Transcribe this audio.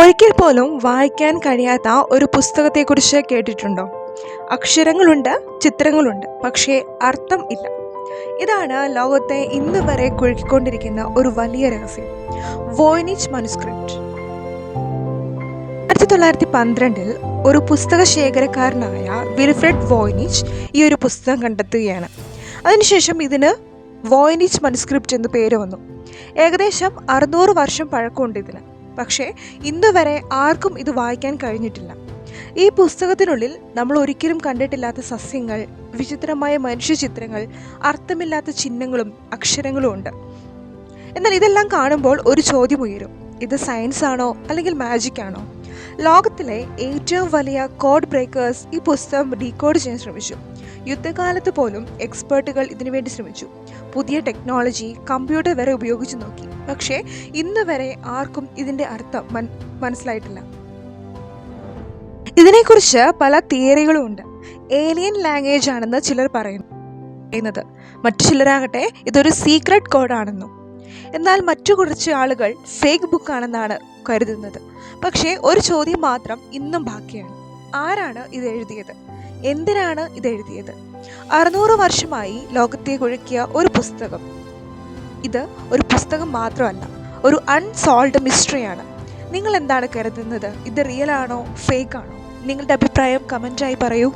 ഒരിക്കൽ പോലും വായിക്കാൻ കഴിയാത്ത ഒരു പുസ്തകത്തെക്കുറിച്ച് കേട്ടിട്ടുണ്ടോ? അക്ഷരങ്ങളുണ്ട്, ചിത്രങ്ങളുണ്ട്, പക്ഷേ അർത്ഥം ഇല്ല. ഇതാണ് ലോകത്തെ ഇന്ന് വരെ കുഴക്കിക്കൊണ്ടിരിക്കുന്ന ഒരു വലിയ രഹസ്യം. വോയ്നിച്ച് മനുസ്ക്രിപ്റ്റ്. 1912 ഒരു പുസ്തക ശേഖരക്കാരനായ വിൽഫ്രെഡ് വോയ്നിച്ച് ഈ ഒരു പുസ്തകം കണ്ടെത്തുകയാണ്. അതിനുശേഷം ഇതിന് വോയ്നിച്ച് മനുസ്ക്രിപ്റ്റ് എന്ന് പേര് വന്നു. ഏകദേശം 600 വർഷം പഴക്കമുണ്ട് ഇതിന്. പക്ഷേ ഇന്ന് വരെ ആർക്കും ഇത് വായിക്കാൻ കഴിഞ്ഞിട്ടില്ല. ഈ പുസ്തകത്തിനുള്ളിൽ നമ്മൾ ഒരിക്കലും കണ്ടിട്ടില്ലാത്ത സസ്യങ്ങൾ, വിചിത്രമായ മനുഷ്യചിത്രങ്ങൾ, അർത്ഥമില്ലാത്ത ചിഹ്നങ്ങളും അക്ഷരങ്ങളും ഉണ്ട്. എന്നാൽ ഇതെല്ലാം കാണുമ്പോൾ ഒരു ചോദ്യം ഉയരും: ഇത് സയൻസ് ആണോ അല്ലെങ്കിൽ മാജിക് ആണോ? ലോകത്തിലെ ഏറ്റവും വലിയ കോഡ് ബ്രേക്കേഴ്സ് ഈ പുസ്തകം ഡീകോഡ് ചെയ്യാൻ ശ്രമിച്ചു. യുദ്ധകാലത്ത് പോലും എക്സ്പേർട്ടുകൾ ഇതിനുവേണ്ടി ശ്രമിച്ചു. പുതിയ ടെക്നോളജി, കമ്പ്യൂട്ടർ വരെ ഉപയോഗിച്ച് നോക്കി. പക്ഷേ ഇന്ന് വരെ ആർക്കും ഇതിൻ്റെ അർത്ഥം മനസ്സിലായിട്ടില്ല. ഇതിനെക്കുറിച്ച് പല തിയറികളും ഉണ്ട്. ഏലിയൻ ലാംഗ്വേജ് ആണെന്ന് ചിലർ പറയുന്നത്, മറ്റു ചിലരാകട്ടെ ഇതൊരു സീക്രട്ട് കോഡാണെന്നും. എന്നാൽ മറ്റു കുറച്ച് ആളുകൾ ഫേക്ക് ബുക്കാണെന്നാണ് കരുതുന്നത്. പക്ഷേ ഒരു ചോദ്യം മാത്രം ഇന്നും ബാക്കിയാണ്: ആരാണ് ഇത് എഴുതിയത്? എന്തിനാണ് ഇത് എഴുതിയത്? 600 വർഷമായി ലോകത്തെ കുഴക്കിയ ഒരു പുസ്തകം. ഇത് ഒരു പുസ്തകം മാത്രമല്ല, ഒരു അൺസോൾവ്ഡ് മിസ്റ്ററിയാണ്. നിങ്ങൾ എന്താണ് കരുതുന്നത്? ഇത് റിയൽ ആണോ, ഫേക്ക് ആണോ? നിങ്ങളുടെ അഭിപ്രായം കമൻറ്റായി പറയൂ.